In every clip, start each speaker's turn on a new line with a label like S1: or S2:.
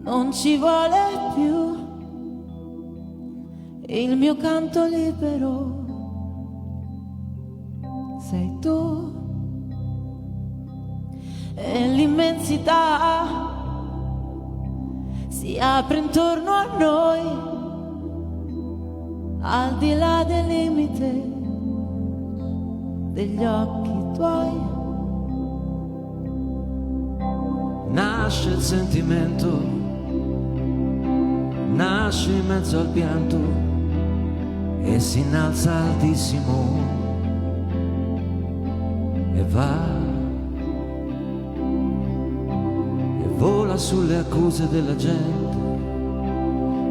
S1: non ci vuole più il mio canto libero. Sei tu e l'immensità si apre intorno a noi, al di là del limite degli occhi tuoi.
S2: Nasce il sentimento, nasce in mezzo al pianto e si innalza altissimo e va e vola sulle accuse della gente,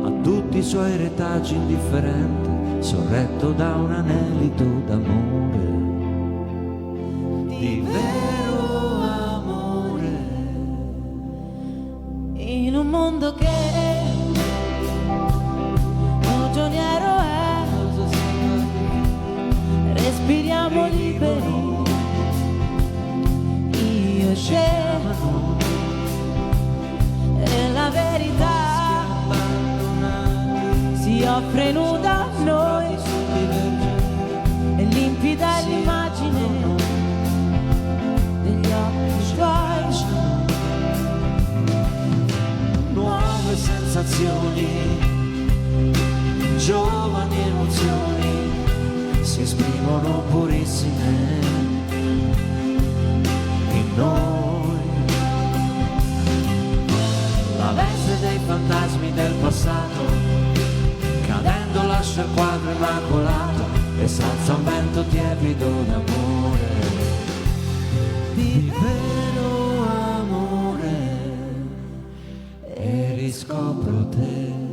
S2: a tutti i suoi retaggi indifferente, sorretto da un anelito d'amore, di vero amore,
S1: in un mondo che prigioniero è, respiriamo liberi, io e te, e la verità si offre nuda a noi, e limpida è l'immagine degli occhi tuoi.
S2: Nuove sensazioni, giovani emozioni si esprimono purissime in noi. La veste dei fantasmi del passato, cadendo lascia il quadro immacolato e s'alza un vento tiepido d'amore, di vero amore, e riscopro te.